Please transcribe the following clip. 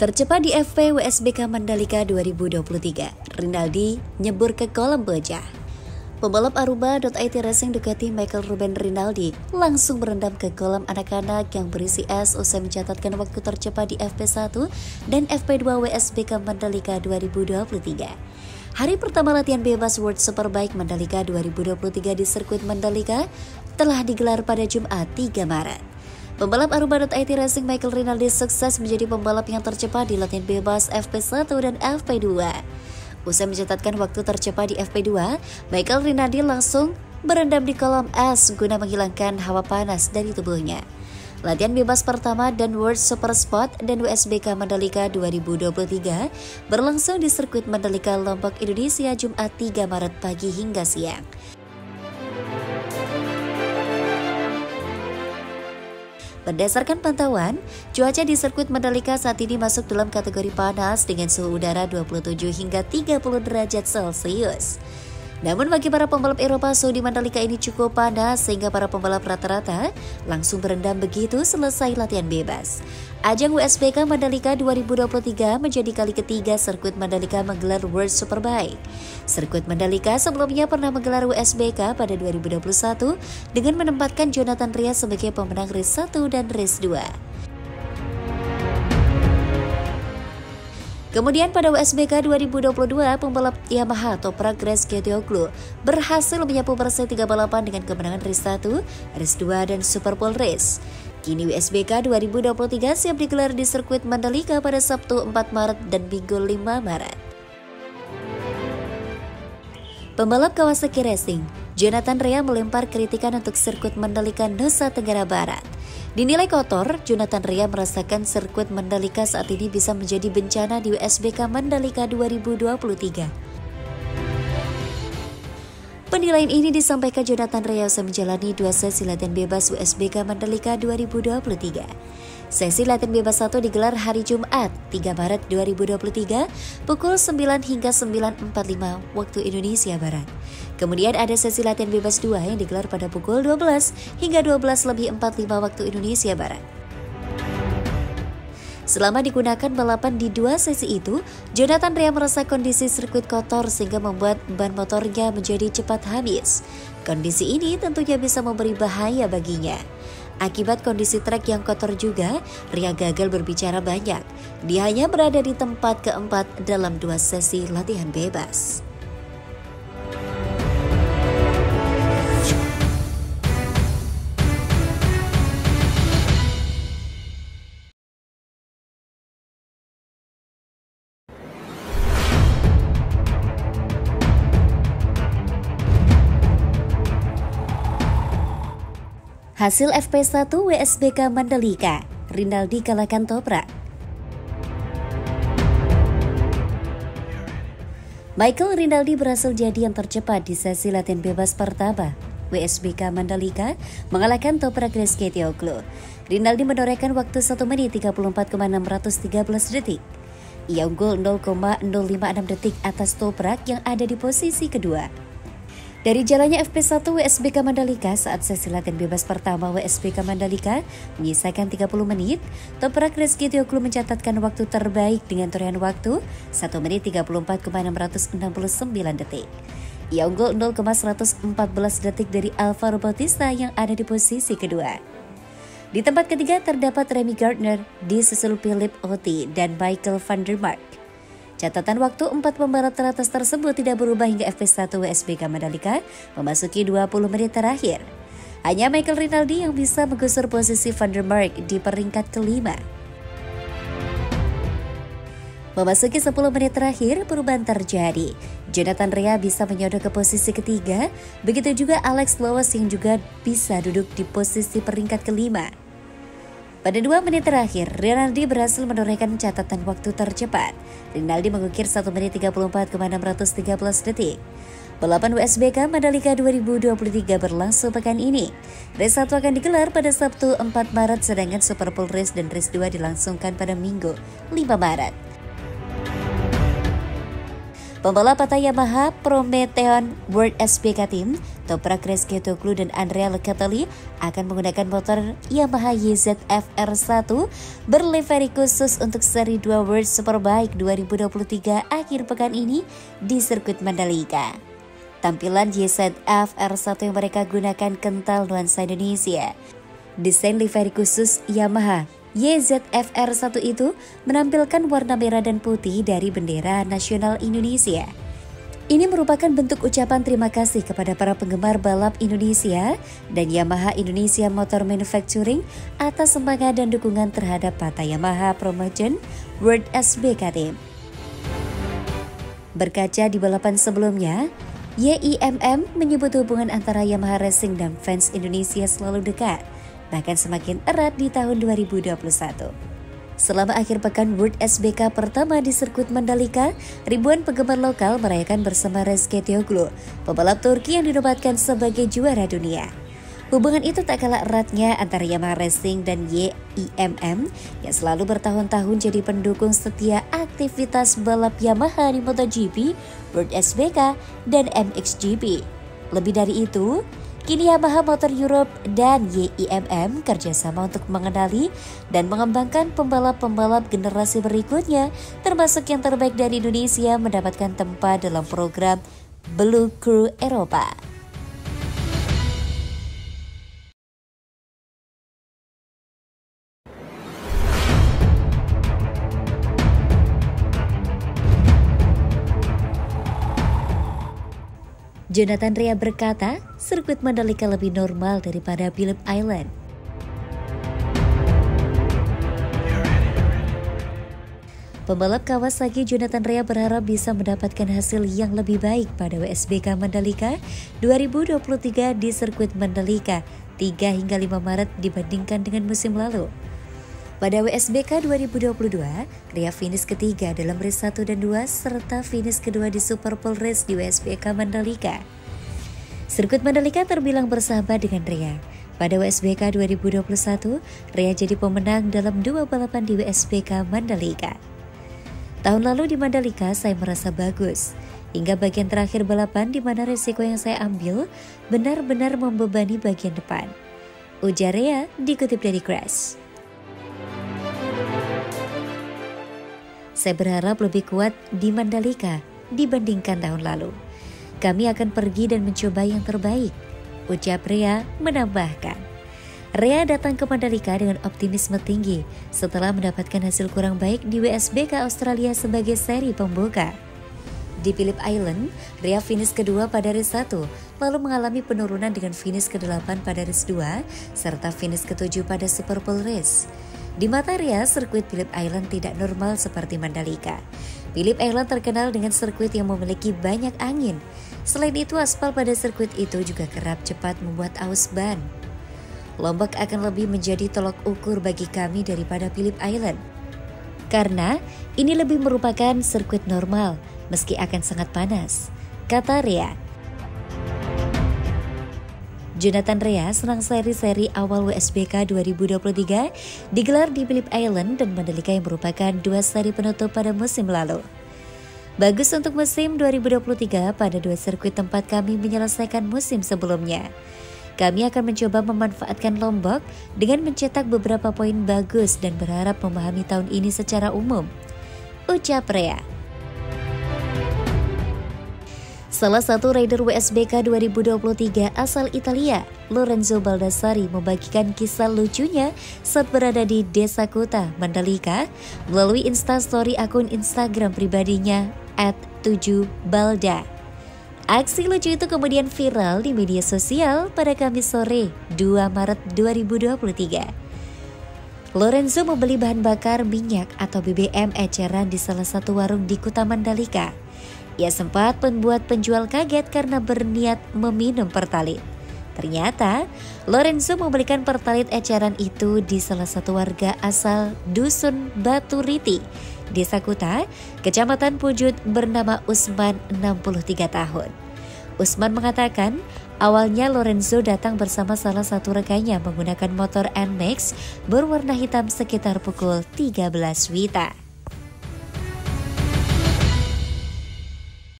Tercepat di FP WSBK Mandalika 2023, Rinaldi nyebur ke kolam pecah. Pembalap Aruba.it Racing Ducati Michael Ruben Rinaldi langsung berendam ke kolam anak-anak yang berisi es usai mencatatkan waktu tercepat di FP1 dan FP2 WSBK Mandalika 2023. Hari pertama latihan bebas World Superbike Mandalika 2023 di sirkuit Mandalika telah digelar pada Jumat 3 Maret. Pembalap Aruba.it Racing Michael Rinaldi sukses menjadi pembalap yang tercepat di latihan bebas FP1 dan FP2. Usai mencatatkan waktu tercepat di FP2, Michael Rinaldi langsung berendam di kolam es guna menghilangkan hawa panas dari tubuhnya. Latihan bebas pertama dan World Super Sport dan WSBK Mandalika 2023 berlangsung di sirkuit Mandalika Lombok, Indonesia Jumat 3 Maret pagi hingga siang. Berdasarkan pantauan, cuaca di sirkuit Mandalika saat ini masuk dalam kategori panas dengan suhu udara 27 hingga 30 derajat Celcius. Namun bagi para pembalap Eropa, suhu di Mandalika ini cukup panas sehingga para pembalap rata-rata langsung berendam begitu selesai latihan bebas. Ajang WSBK Mandalika 2023 menjadi kali ketiga sirkuit Mandalika menggelar World Superbike. Sirkuit Mandalika sebelumnya pernah menggelar WSBK pada 2021 dengan menempatkan Jonathan Rea sebagai pemenang race 1 dan race 2. Kemudian pada WSBK 2022, pembalap Yamaha Toprak Ketioglu berhasil menyapu bersih 3 balapan dengan kemenangan race 1, race 2, dan Super Pole Race. Kini WSBK 2023 siap digelar di sirkuit Mandalika pada Sabtu 4 Maret dan Minggu 5 Maret. Pembalap Kawasaki Racing, Jonathan Rea melempar kritikan untuk sirkuit Mandalika Nusa Tenggara Barat. Dinilai kotor, Jonathan Rea merasakan sirkuit Mandalika saat ini bisa menjadi bencana di WSBK Mandalika 2023. Penilaian ini disampaikan Jonathan Rea usai menjalani 2 sesi latihan bebas WSBK Mandalika 2023. Sesi latihan bebas 1 digelar hari Jumat 3 Maret 2023 pukul 9 hingga 9.45 waktu Indonesia Barat. Kemudian ada sesi latihan bebas 2 yang digelar pada pukul 12 hingga 12.45 waktu Indonesia Barat. Selama digunakan balapan di 2 sesi itu, Jonathan Rea merasa kondisi sirkuit kotor sehingga membuat ban motornya menjadi cepat habis. Kondisi ini tentunya bisa memberi bahaya baginya. Akibat kondisi trek yang kotor juga, Rea gagal berbicara banyak. Dia hanya berada di tempat keempat dalam 2 sesi latihan bebas. Hasil FP1 WSBK Mandalika, Rinaldi kalahkan Toprak. Michael Rinaldi berhasil jadi yang tercepat di sesi latihan bebas pertama WSBK Mandalika mengalahkan Toprak Ketioglu. Rinaldi menorehkan waktu 1 menit 34,613 detik. Ia unggul 0,056 detik atas Toprak yang ada di posisi kedua. Dari jalannya FP1 WSBK Mandalika saat sesi latihan bebas pertama WSBK Mandalika menyisakan 30 menit, Toprak Ketioglu mencatatkan waktu terbaik dengan torehan waktu 1 menit 34,669 detik. Ia unggul 0,114 detik dari Alvaro Bautista yang ada di posisi kedua. Di tempat ketiga terdapat Remy Gardner, disusul Philip Otti dan Michael van der Mark. Catatan waktu 4 pembalap teratas tersebut tidak berubah hingga FP1 WSBK Mandalika memasuki 20 menit terakhir. Hanya Michael Rinaldi yang bisa menggusur posisi Van der Mark di peringkat kelima. Memasuki 10 menit terakhir, perubahan terjadi. Jonathan Rea bisa menyodok ke posisi ketiga, begitu juga Alex Lowes yang juga bisa duduk di posisi peringkat kelima. Pada 2 menit terakhir, Rinaldi berhasil menorehkan catatan waktu tercepat. Rinaldi mengukir 1 menit 34,613 detik. Balapan WSBK Mandalika 2023 berlangsung pekan ini. Race 1 akan digelar pada Sabtu 4 Maret, sedangkan Super Pole Race dan Race 2 dilangsungkan pada Minggu 5 Maret. Pembalap Pata Yamaha Promethean World SBK Team, Toprak Kretsketoglu dan Andrea Locatelli akan menggunakan motor Yamaha YZF R1 berlivery khusus untuk seri 2 World Superbike 2023 akhir pekan ini di sirkuit Mandalika. Tampilan YZF R1 yang mereka gunakan kental nuansa Indonesia. Desain livery khusus Yamaha YZF R1 itu menampilkan warna merah dan putih dari bendera nasional Indonesia. Ini merupakan bentuk ucapan terima kasih kepada para penggemar balap Indonesia dan Yamaha Indonesia Motor Manufacturing atas semangat dan dukungan terhadap Pata Yamaha Promotion World SBK Team. Berkaca di balapan sebelumnya, YIMM menyebut hubungan antara Yamaha Racing dan fans Indonesia selalu dekat, bahkan semakin erat di tahun 2021. Selama akhir pekan World SBK pertama di sirkuit Mandalika, ribuan penggemar lokal merayakan bersama Kretsketoglu, pembalap Turki yang dinobatkan sebagai juara dunia. Hubungan itu tak kalah eratnya antara Yamaha Racing dan YIMM yang selalu bertahun-tahun jadi pendukung setia aktivitas balap Yamaha di MotoGP, World SBK, dan MXGP. Lebih dari itu, kini Yamaha Motor Europe dan YIMM kerjasama untuk mengenali dan mengembangkan pembalap-pembalap generasi berikutnya, termasuk yang terbaik dari Indonesia mendapatkan tempat dalam program Blue Crew Eropa. Jonathan Rea berkata, sirkuit Mandalika lebih normal daripada Phillip Island. Pembalap Kawasaki Jonathan Rea berharap bisa mendapatkan hasil yang lebih baik pada WSBK Mandalika 2023 di sirkuit Mandalika 3 hingga 5 Maret dibandingkan dengan musim lalu. Pada WSBK 2022, Rea finish ketiga dalam race 1 dan 2 serta finish kedua di Super Pole Race di WSBK Mandalika. Sirkuit Mandalika terbilang bersahabat dengan Rea. Pada WSBK 2021, Rea jadi pemenang dalam 2 balapan di WSBK Mandalika. Tahun lalu di Mandalika saya merasa bagus, hingga bagian terakhir balapan di mana resiko yang saya ambil benar-benar membebani bagian depan, ujar Rea dikutip dari Crash. Saya berharap lebih kuat di Mandalika dibandingkan tahun lalu. Kami akan pergi dan mencoba yang terbaik, ucap Rea menambahkan. Rea datang ke Mandalika dengan optimisme tinggi setelah mendapatkan hasil kurang baik di WSBK Australia sebagai seri pembuka. Di Phillip Island, Rea finish kedua pada race 1, lalu mengalami penurunan dengan finish ke-8 pada race 2, serta finish ke-7 pada Super Pole Race. Di mata Rea, sirkuit Phillip Island tidak normal seperti Mandalika. Phillip Island terkenal dengan sirkuit yang memiliki banyak angin. Selain itu, aspal pada sirkuit itu juga kerap cepat membuat aus ban. Lombok akan lebih menjadi tolok ukur bagi kami daripada Phillip Island, karena ini lebih merupakan sirkuit normal meski akan sangat panas, kata Rea. Jonathan Rea senang seri-seri awal WSBK 2023 digelar di Phillip Island dan Mandalika yang merupakan 2 seri penutup pada musim lalu. Bagus untuk musim 2023 pada 2 sirkuit tempat kami menyelesaikan musim sebelumnya. Kami akan mencoba memanfaatkan Lombok dengan mencetak beberapa poin bagus dan berharap memahami tahun ini secara umum, ucap Rea. Salah satu rider WSBK 2023 asal Italia, Lorenzo Baldassari, membagikan kisah lucunya saat berada di Desa Kota, Mandalika, melalui instastory akun Instagram pribadinya @7balda. Aksi lucu itu kemudian viral di media sosial pada Kamis sore, 2 Maret 2023. Lorenzo membeli bahan bakar minyak atau BBM eceran di salah satu warung di Kota Mandalika. Ia sempat membuat penjual kaget karena berniat meminum pertalit. Ternyata, Lorenzo membelikan pertalit eceran itu di salah satu warga asal Dusun Batu Riti, Desa Kuta, Kecamatan Pujut bernama Usman, 63 tahun. Usman mengatakan, awalnya Lorenzo datang bersama salah satu rekannya menggunakan motor NMAX berwarna hitam sekitar pukul 13 WITA.